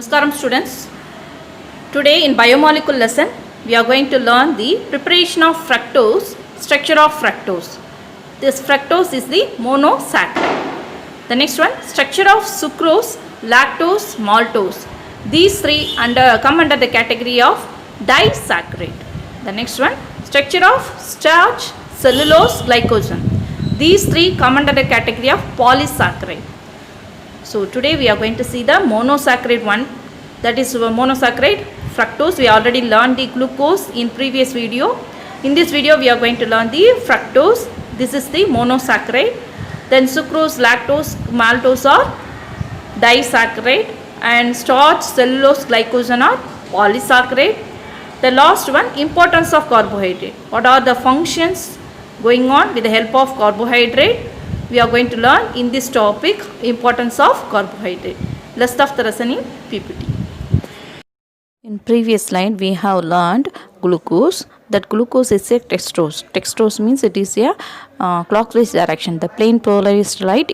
Namaskaram students. Today in biomolecule lesson we are going to learn the preparation of fructose, structure of fructose. This fructose is the monosaccharide. The next one, structure of sucrose, lactose, maltose. These three come under the category of disaccharide. The next one, structure of starch, cellulose, glycogen. These three come under the category of polysaccharide. So today we are going to see the monosaccharide one, that is monosaccharide fructose. We already learned the glucose in previous video. In this video we are going to learn the fructose. This is the monosaccharide. Then sucrose, lactose, maltose are disaccharide, and starch, cellulose, glycogen are polysaccharide. The last one, importance of carbohydrate. What are the functions going on with the help of carbohydrate? We are going to learn in this topic importance of carbohydrate. Let's start the lesson in PPT. In previous slide we have learned glucose. That glucose is a dextrose. Dextrose means it is a clockwise direction. The plane polarized light,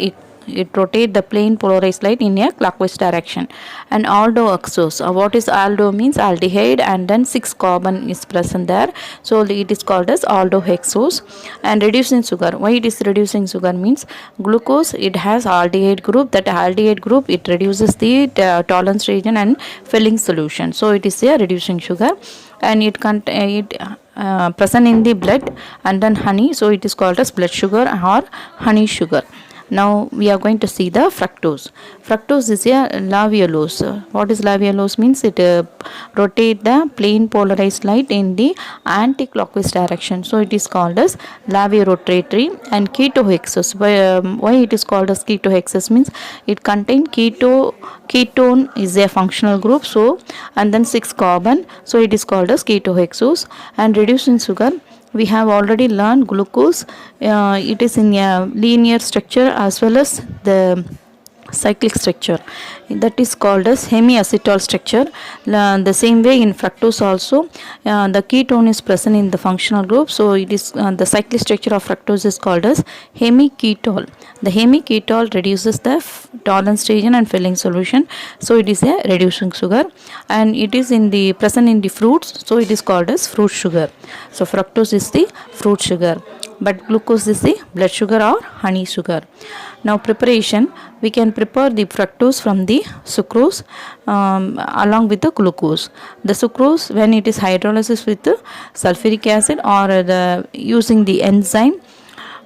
it rotates the plane polarized light in a clockwise direction. And aldohexose, what is aldo means aldehyde, and then 6 carbon is present there, so it is called as aldohexose. And reducing sugar, why it is reducing sugar means glucose, it has aldehyde group. That aldehyde group, it reduces the tolerance region and filling solution, so it is a reducing sugar. And it present in the blood and then honey, so it is called as blood sugar or honey sugar. Now we are going to see the fructose. Fructose is a laviolose. What is laviolose means? It rotate the plane polarized light in the anti-clockwise direction, so it is called as lavirotatory. And ketohexose, why it is called as ketohexose means it contains ketone is a functional group, so and then 6 carbon, so it is called as ketohexose. And reducing sugar, we have already learned glucose, it is in a linear structure as well as the cyclic structure, that is called as hemiacetal structure. The same way in fructose also, the ketone is present in the functional group, so it is the cyclic structure of fructose is called as hemiketol. The hemiketol reduces the tolerance region and filling solution, so it is a reducing sugar. And it is in the present in the fruits, so it is called as fruit sugar. So fructose is the fruit sugar, but glucose is the blood sugar or honey sugar. Now preparation, we can prepare the fructose from the sucrose along with the glucose. The sucrose, when it is hydrolysis with the sulfuric acid or using the enzyme,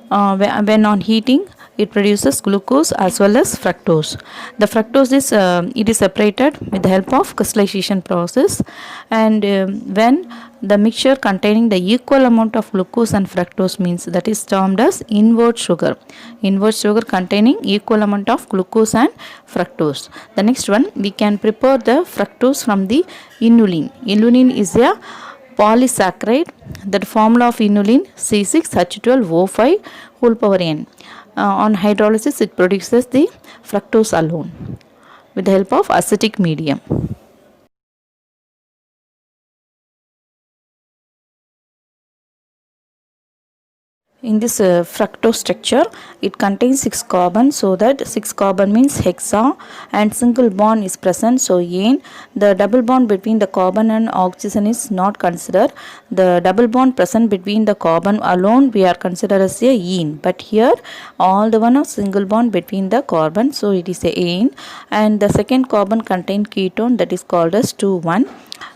when on heating, it produces glucose as well as fructose. The fructose is it is separated with the help of crystallization process. And when the mixture containing the equal amount of glucose and fructose means, that is termed as invert sugar. Invert sugar containing equal amount of glucose and fructose. The next one, we can prepare the fructose from the inulin. Inulin is a polysaccharide. The formula of inulin C6H12O5 whole power n. On hydrolysis, it produces the fructose alone with the help of acidic medium. In this fructose structure, it contains 6 carbon, so that 6 carbon means hexa, and single bond is present, so ene. The double bond between the carbon and oxygen is not considered. The double bond present between the carbon alone we are considered as a ene, but here all the one of single bond between the carbon, so it is a ene. And the second carbon contain ketone, that is called as 2,1.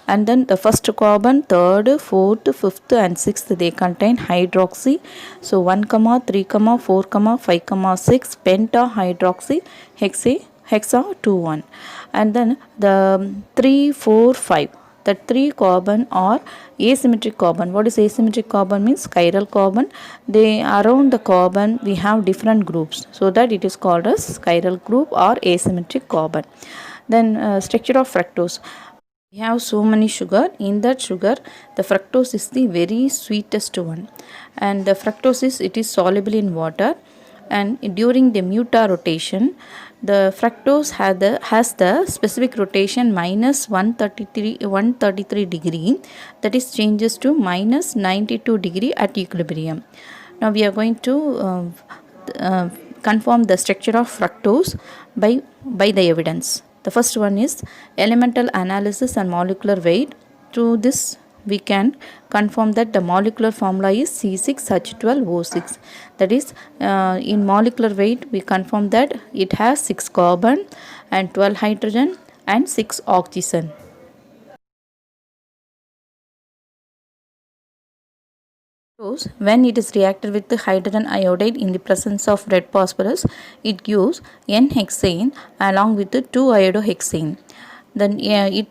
And then the first carbon, third, fourth, fifth and sixth, they contain hydroxy, so 1, 3, 4, 5, 6 pentahydroxy hexa 2,1. And then the 3, 4, 5, the 3 carbon are asymmetric carbon. What is asymmetric carbon means? Chiral carbon. They around the carbon we have different groups, so that it is called as chiral group or asymmetric carbon. Then structure of fructose. We have so many sugar. In that sugar, the fructose is the very sweetest one, and the fructose is soluble in water. And during the Muta rotation, the fructose has the specific rotation minus 133 degree, that is changes to minus 92 degree at equilibrium. Now we are going to confirm the structure of fructose by the evidence. The first one is elemental analysis and molecular weight. Through this we can confirm that the molecular formula is C6H12O6. That is, in molecular weight we confirm that it has 6 carbon and 12 hydrogen and 6 oxygen. When it is reacted with the hydrogen iodide in the presence of red phosphorus, it gives N-hexane along with the 2-iodohexane. Then it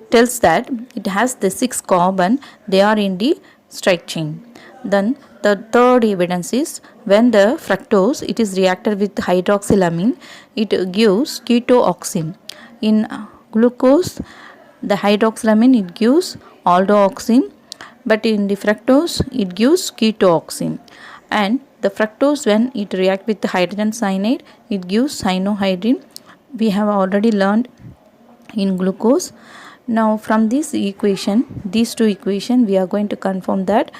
tells that it has the 6 carbon, they are in the straight chain. Then the third evidence is when the fructose it is reacted with hydroxylamine, it gives ketooxime. In glucose, the hydroxylamine it gives aldooxime, but in the fructose it gives ketooxime. And the fructose when it reacts with the hydrogen cyanide, it gives cyanohydrin. We have already learned in glucose. Now from this equation, these two equations, we are going to confirm that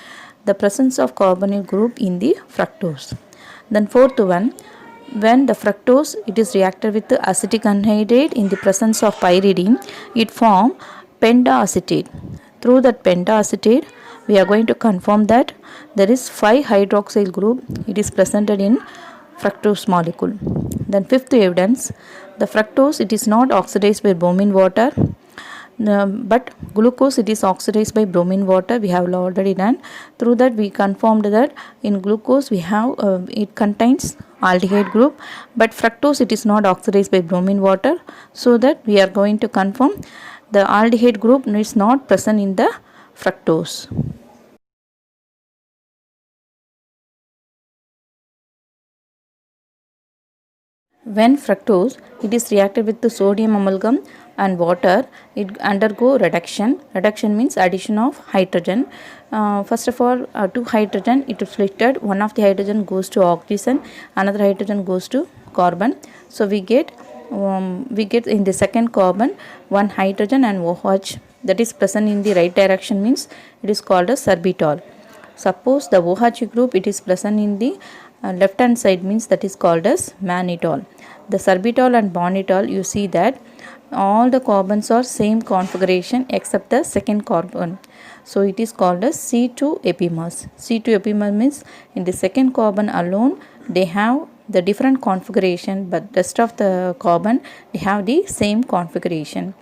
the presence of carbonyl group in the fructose. Then fourth one, when the fructose it is reacted with the acetic anhydride in the presence of pyridine, it form pentaacetate. Through that pentaacetate, we are going to confirm that there is 5 hydroxyl group, it is presented in fructose molecule. Then fifth evidence, the fructose it is not oxidized by bromine water, but glucose it is oxidized by bromine water. We have already done. Through that we confirmed that in glucose we have it contains aldehyde group, but fructose it is not oxidized by bromine water, so that we are going to confirm the aldehyde group is not present in the fructose. When fructose it is reacted with the sodium amalgam and water, it undergo reduction. Reduction means addition of hydrogen. First of all, 2 hydrogen it is split. One of the hydrogen goes to oxygen, another hydrogen goes to carbon. So we get in the second carbon 1 hydrogen and OH that is present in the right direction, means it is called as sorbitol. Suppose the OH group it is present in the left hand side, means that is called as mannitol. The sorbitol and bonitol, you see that all the carbons are same configuration except the second carbon. So it is called as C2 epimers. C2 epimer means in the second carbon alone they have the different configuration, but rest of the carbon they have the same configuration.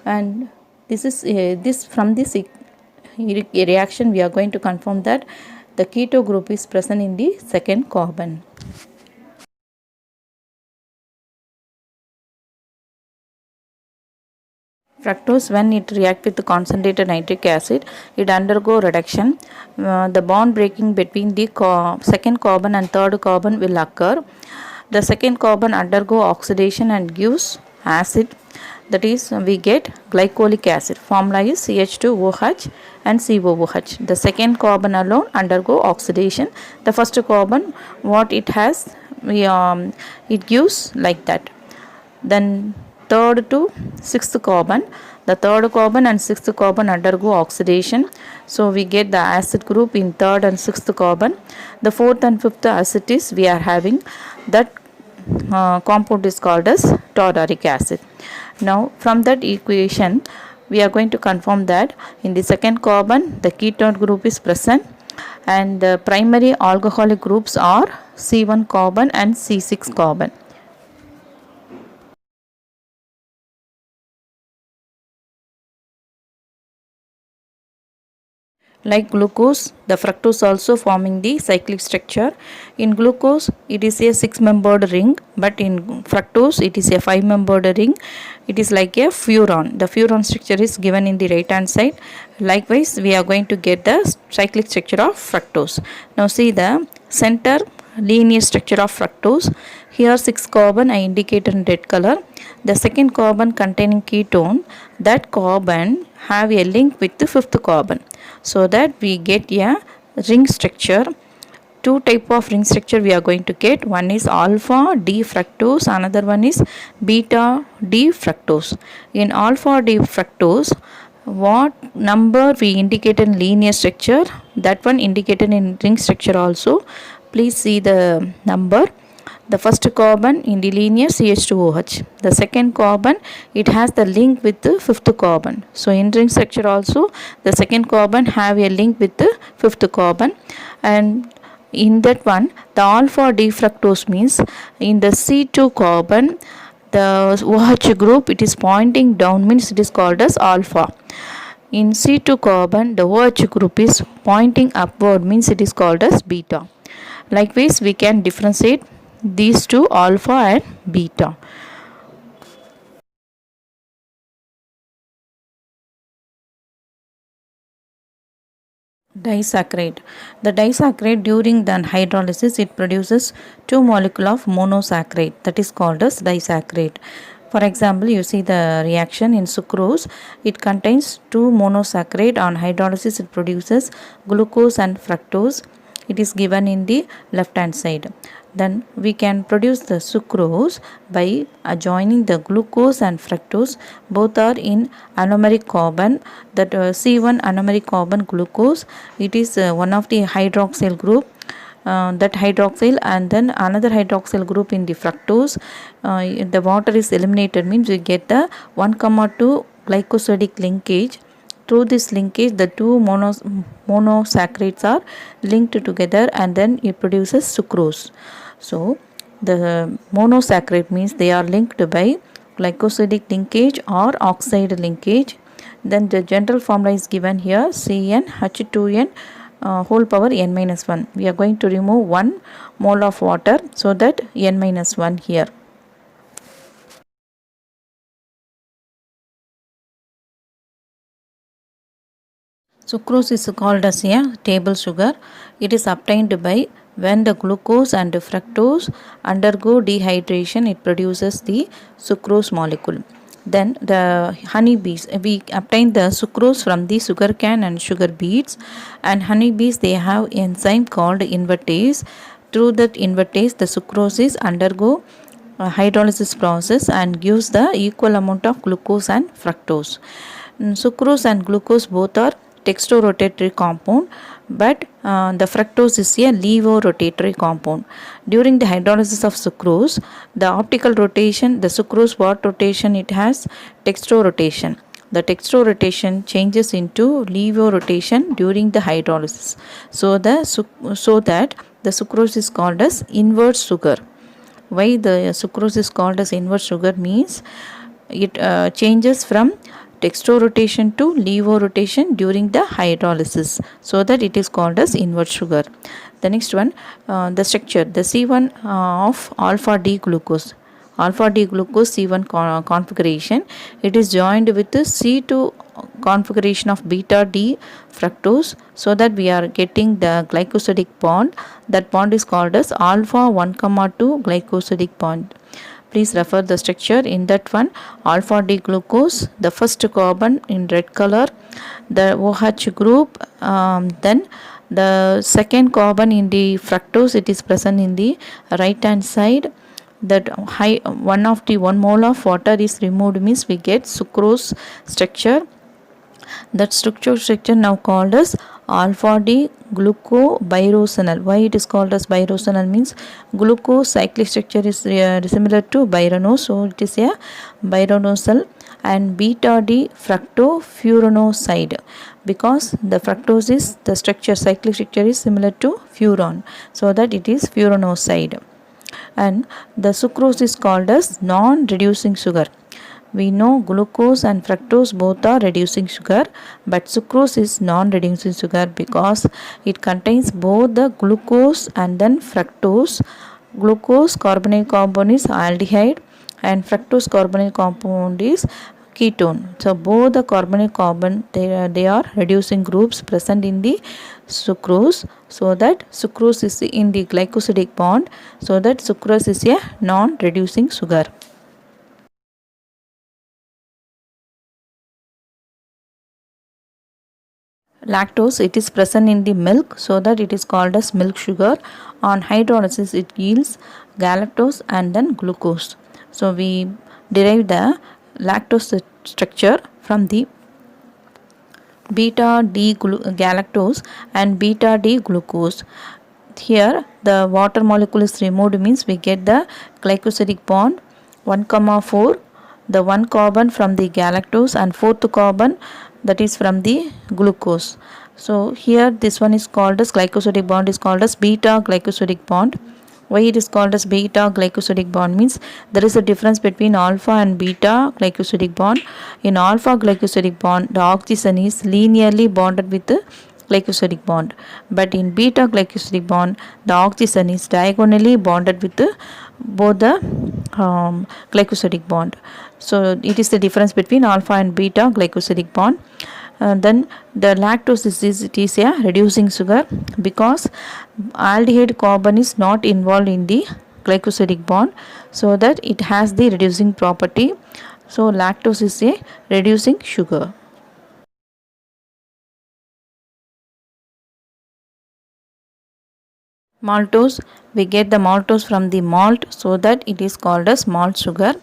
And this is from this reaction we are going to confirm that the keto group is present in the second carbon. Fructose when it reacts with the concentrated nitric acid, it undergo reduction. The bond breaking between the second carbon and third carbon will occur. The second carbon undergo oxidation and gives acid, that is we get glycolic acid. Formula is CH2OH and COOH. The second carbon alone undergo oxidation. The first carbon what it has, it gives like that. Then third to sixth carbon, the third carbon and sixth carbon undergo oxidation, so we get the acid group in third and sixth carbon. The fourth and fifth acid is we are having that compound is called as tartaric acid. Now from that equation we are going to confirm that in the second carbon the ketone group is present, and the primary alcoholic groups are C1 carbon and C6 carbon. Like glucose, the fructose also forming the cyclic structure. In glucose, it is a 6-membered ring, but in fructose, it is a 5-membered ring. It is like a furon. The furon structure is given in the right hand side. Likewise, we are going to get the cyclic structure of fructose. Now see the center linear structure of fructose. Here 6 carbon I indicated in red color. The second carbon containing ketone, that carbon have a link with the fifth carbon, so that we get a ring structure. 2 type of ring structure we are going to get. One is alpha D fructose, another one is beta D fructose. In alpha D fructose, what number we indicate in linear structure, that one indicated in ring structure also. Please see the number. The first carbon in the linear CH2OH. The second carbon, it has the link with the fifth carbon. So in ring structure also, the second carbon have a link with the fifth carbon, and in that one the alpha D fructose means in the C2 carbon the OH group it is pointing down means it is called as alpha. In C2 carbon the OH group is pointing upward means it is called as beta. Likewise we can differentiate these two, alpha and beta. Disaccharide. The disaccharide during the hydrolysis it produces two molecules of monosaccharide, that is called as disaccharide. For example, you see the reaction in sucrose, it contains two monosaccharide. On hydrolysis it produces glucose and fructose. It is given in the left hand side. Then we can produce the sucrose by joining the glucose and fructose. Both are in anomeric carbon, that C1 anomeric carbon glucose, it is one of the hydroxyl group, that hydroxyl, and then another hydroxyl group in the fructose. The water is eliminated means we get the 1,2 glycosidic linkage. Through this linkage the two monosaccharides are linked together and then it produces sucrose. So the monosaccharide means they are linked by glycosidic linkage or oxide linkage. Then the general formula is given here, CnH2n whole power n minus 1. We are going to remove 1 mole of water, so that n minus 1 here. Sucrose is called as a table sugar. It is obtained by when the glucose and fructose undergo dehydration, it produces the sucrose molecule. Then the honeybees, we obtain the sucrose from the sugar cane and sugar beets, and honeybees they have enzyme called invertase. Through that invertase the sucrose is undergo hydrolysis process and gives the equal amount of glucose and fructose. Sucrose and glucose both are dextrorotatory compound, but the fructose is a levorotatory compound. During the hydrolysis of sucrose, the optical rotation, the sucrose what rotation it has? Dextrorotation. The dextrorotation changes into levorotation during the hydrolysis. So that the sucrose is called as invert sugar. Why the sucrose is called as invert sugar means it changes from dextrorotation to levorotation during the hydrolysis, so that it is called as invert sugar. The next one, the structure, the C1 of alpha D glucose. Alpha D glucose C1 configuration, it is joined with the C2 configuration of beta D fructose, so that we are getting the glycosidic bond. That bond is called as alpha 1,2 glycosidic bond. Please refer the structure. In that one, alpha D glucose, the first carbon in red color, the OH group, then the second carbon in the fructose, it is present in the right hand side. That one mole of water is removed means we get sucrose structure. That structure now called as alpha D glucobyrrosinal. Why it is called as byrrosinal means glucose cyclic structure is similar to byronose, so it is a byronosal. And beta D fructofuranocide, because the fructose is the structure, cyclic structure is similar to furan, so that it is furanocide. And the sucrose is called as non-reducing sugar. We know glucose and fructose both are reducing sugar, but sucrose is non-reducing sugar because it contains both the glucose and then fructose. Glucose carbonyl compound is aldehyde and fructose carbonyl compound is ketone. So both the carbonyl carbon they are reducing groups present in the sucrose, so that sucrose is in the glycosidic bond, so that sucrose is a non-reducing sugar. Lactose, it is present in the milk, so that it is called as milk sugar. On hydrolysis it yields galactose and then glucose. So we derive the lactose structure from the beta D galactose and beta D glucose. Here the water molecule is removed means we get the glycosidic bond 1,4, the one carbon from the galactose and fourth carbon that is from the glucose. So here this one is called as glycosidic bond is called as beta glycosidic bond. Why it is called as beta glycosidic bond means there is a difference between alpha and beta glycosidic bond. In alpha glycosidic bond the oxygen is linearly bonded with the glycosidic bond, but in beta glycosidic bond the oxygen is diagonally bonded with the, both the glycosidic bond. So it is the difference between alpha and beta glycosidic bond. Then the lactose it is a reducing sugar because aldehyde carbon is not involved in the glycosidic bond, so that it has the reducing property. So lactose is a reducing sugar. Maltose, we get the maltose from the malt, so that it is called as malt sugar.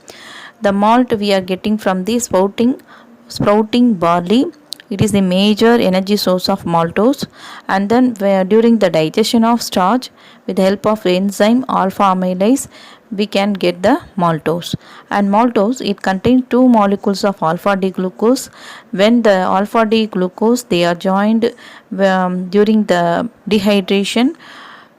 The malt we are getting from the sprouting barley. It is the major energy source of maltose, and then during the digestion of starch with the help of enzyme alpha amylase we can get the maltose. And maltose it contains two molecules of alpha D glucose. When the alpha D glucose they are joined during the dehydration,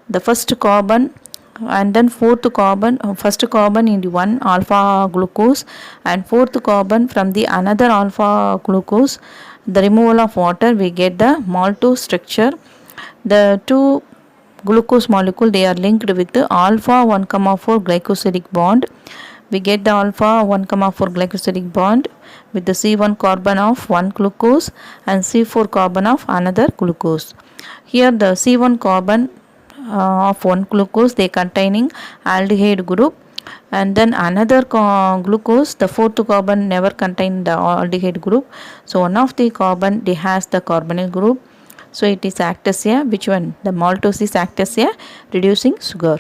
the first carbon and then fourth carbon, first carbon in the one alpha glucose and fourth carbon from the another alpha glucose, the removal of water we get the maltose structure. The two glucose molecule they are linked with the alpha 1,4 glycosidic bond. We get the alpha 1,4 glycosidic bond with the C1 carbon of one glucose and C4 carbon of another glucose. Here the C1 carbon of one glucose they containing aldehyde group, and then another glucose the fourth carbon never contain the aldehyde group, so one of the carbon they has the carbonyl group. So it is act as a, which one, the maltose is act as a reducing sugar.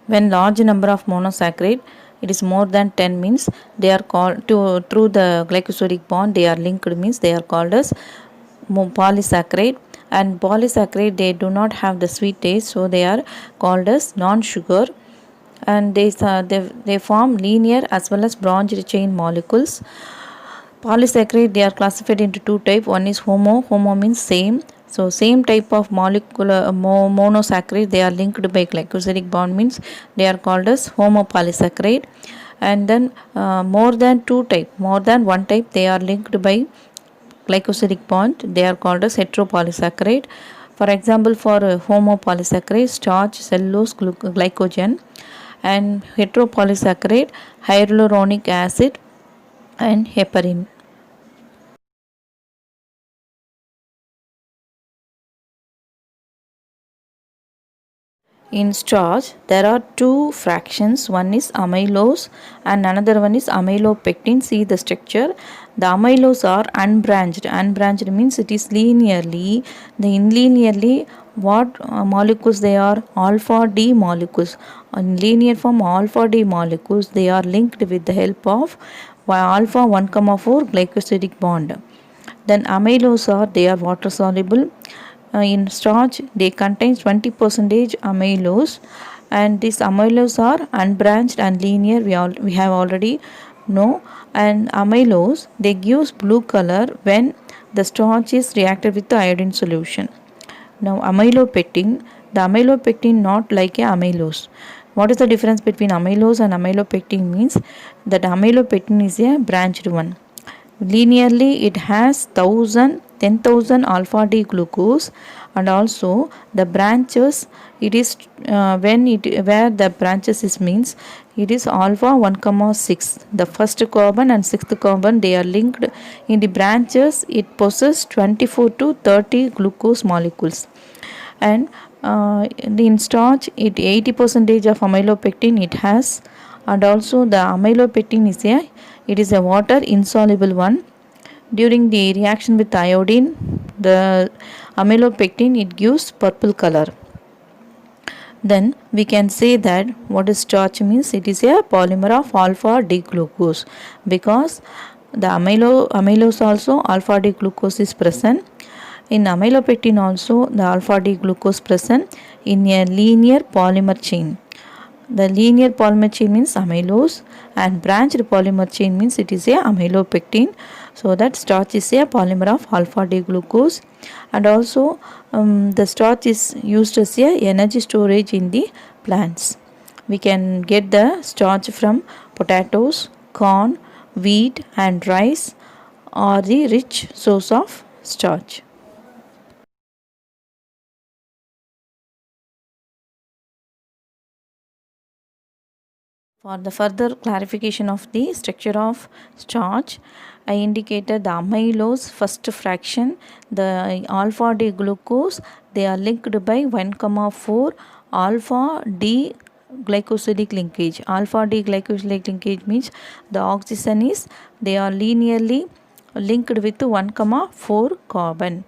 When large number of monosaccharide it is more than 10 means they are called to through the glycosidic bond they are linked means they are called as polysaccharide. And polysaccharide they do not have the sweet taste, so they are called as non-sugar, and they form linear as well as branched chain molecules. Polysaccharide they are classified into two types. One is homo means same, so same type of molecular monosaccharide they are linked by glycosidic bond means they are called as homopolysaccharide. And then more than one type they are linked by glycosidic bond, they are called as heteropolysaccharide. For example, for homopolysaccharide starch, cellulose, glycogen, and heteropolysaccharide hyaluronic acid and heparin. In starch, there are two fractions. One is amylose and another one is amylopectin. See the structure. The amylose are unbranched. Unbranched means it is linearly. The inlinearly, what molecules they are? Alpha D molecules. In linear form, alpha D molecules, they are linked with the help of alpha 1,4 glycosidic bond. Then amylose are, they are water soluble. In starch they contain 20% amylose, and these amylose are unbranched and linear, we have already know. And amylose they gives blue color when the starch is reacted with the iodine solution. Now amylopectin, the amylopectin not like a amylose. What is the difference between amylose and amylopectin means that amylopectin is a branched one. Linearly it has 10,000 alpha D glucose, and also the branches it is where the branches is means it is alpha 1,6. The first carbon and sixth carbon they are linked in the branches. It possesses 24 to 30 glucose molecules, and in starch it 80% of amylopectin it has, and also the amylopectin is a water insoluble one. During the reaction with iodine, the amylopectin it gives purple color. Then we can say that what is starch means it is a polymer of alpha D glucose, because The amylose also alpha D glucose is present. In amylopectin also the alpha D glucose present in a linear polymer chain. The linear polymer chain means amylose, and branched polymer chain means it is a amylopectin. So that starch is a polymer of alpha D glucose, and also the starch is used as a energy storage in the plants. We can get the starch from potatoes, corn, wheat and rice are the rich source of starch. For the further clarification of the structure of starch, I indicated the amylose first fraction, the alpha D glucose, they are linked by 1,4 alpha D glycosidic linkage. Alpha D glycosidic linkage means the oxygen is, they are linearly linked with 1,4 carbon.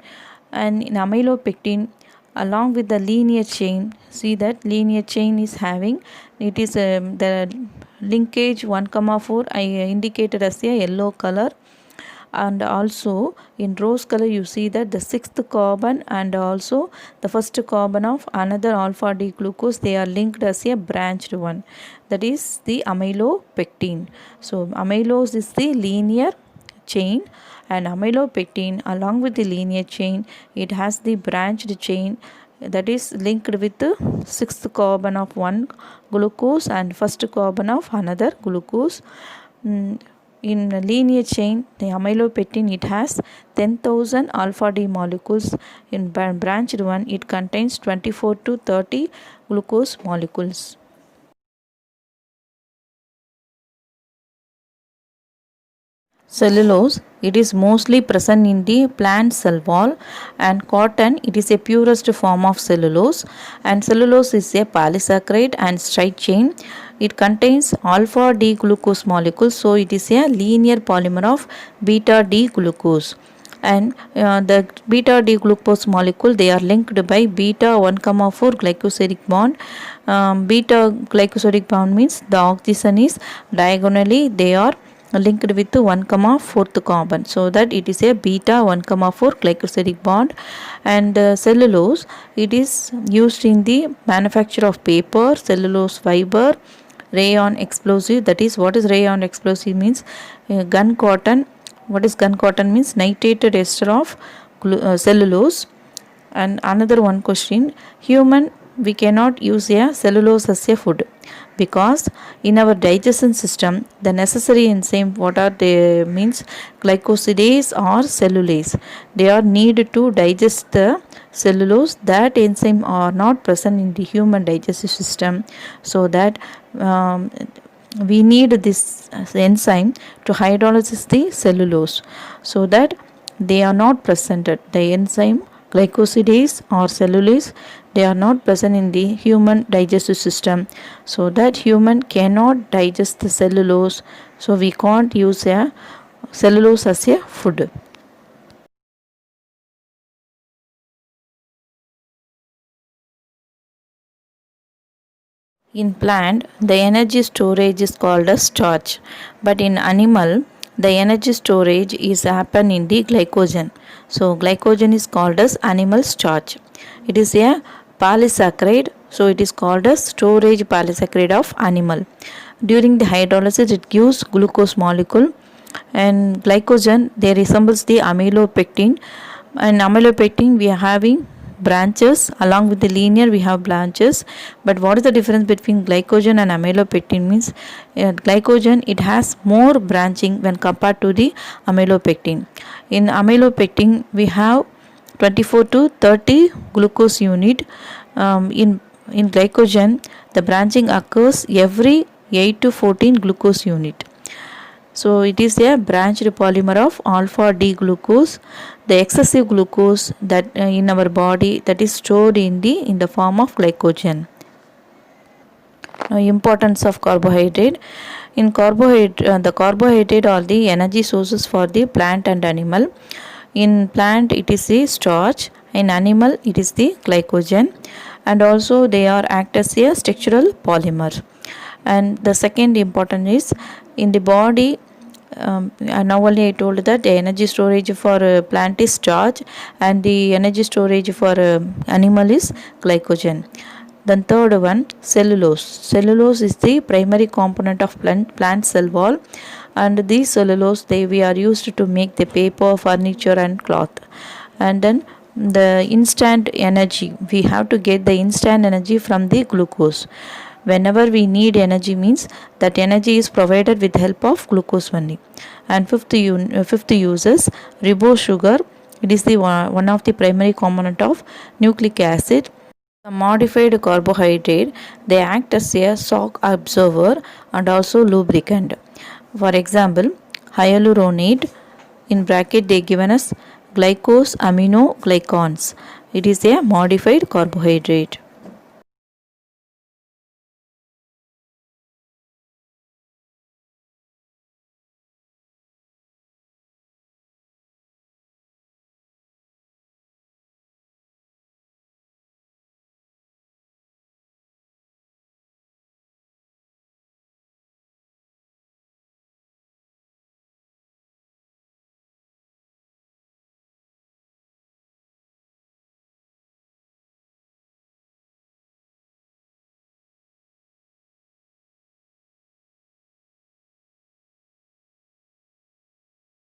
And in amylopectin, along with the linear chain, see that linear chain is having, it is the linkage 1,4 I indicated as a yellow color, and also in rose color you see that the sixth carbon and also the first carbon of another alpha D glucose, they are linked as a branched one, that is the amylopectin. So amylose is the linear chain, and amylopectin along with the linear chain, it has the branched chain, that is linked with the sixth carbon of one glucose and first carbon of another glucose. In linear chain, the amylopectin, it has 10,000 alpha D molecules. In branched one, it contains 24 to 30 glucose molecules. Cellulose, it is mostly present in the plant cell wall, and cotton, it is a purest form of cellulose, and cellulose is a polysaccharide and straight chain. It contains alpha D glucose molecules, so it is a linear polymer of beta D glucose. And the beta D glucose molecule, they are linked by beta 1,4 glycosidic bond. Beta glycosidic bond means the oxygen is diagonally, they are linked with 1,4th carbon, so that it is a beta 1,4 glycosidic bond. And cellulose, it is used in the manufacture of paper, cellulose fiber, rayon explosive. That is, what is rayon explosive means gun cotton. What is gun cotton means nitrated ester of cellulose. And another one question, human, we cannot use a cellulose as a food, because in our digestion system the necessary enzyme, what are they means glycosidase or cellulase, they are needed to digest the cellulose. That enzyme are not present in the human digestive system, so that we need this enzyme to hydrolyze the cellulose, so that they are not presented, the enzyme glycosidase or cellulase, they are not present in the human digestive system, so that human cannot digest the cellulose, so we can't use a cellulose as a food. In plant, the energy storage is called as starch, but in animal, the energy storage is happen in the glycogen. So glycogen is called as animal starch. It is a polysaccharide, so it is called as storage polysaccharide of animal. During the hydrolysis, it gives glucose molecule, and glycogen, they resembles the amylopectin. And amylopectin, we are having branches, along with the linear we have branches. But what is the difference between glycogen and amylopectin means glycogen, it has more branching when compared to the amylopectin. In amylopectin, we have 24 to 30 glucose unit. In glycogen, the branching occurs every 8 to 14 glucose unit. So it is a branched polymer of alpha D glucose. The excessive glucose that in our body, that is stored in the form of glycogen. Now, importance of carbohydrate. In carbohydrate, the carbohydrate are the energy sources for the plant and animal. In plant, it is the starch. In animal, it is the glycogen, and also they are act as a structural polymer. And the second important is, in the body, and now only I told that the energy storage for plant is starch and the energy storage for animal is glycogen. Then third one, cellulose. Cellulose is the primary component of plant cell wall, and these cellulose we are used to make the paper, furniture and cloth. And then the instant energy, we have to get the instant energy from the glucose. Whenever we need energy means that energy is provided with help of glucose only. And fifth uses, ribose sugar. It is the one of the primary component of nucleic acid. A modified carbohydrate, they act as a shock absorber and also lubricant. For example, hyaluronate, in bracket they given us glycose aminoglycans. It is a modified carbohydrate.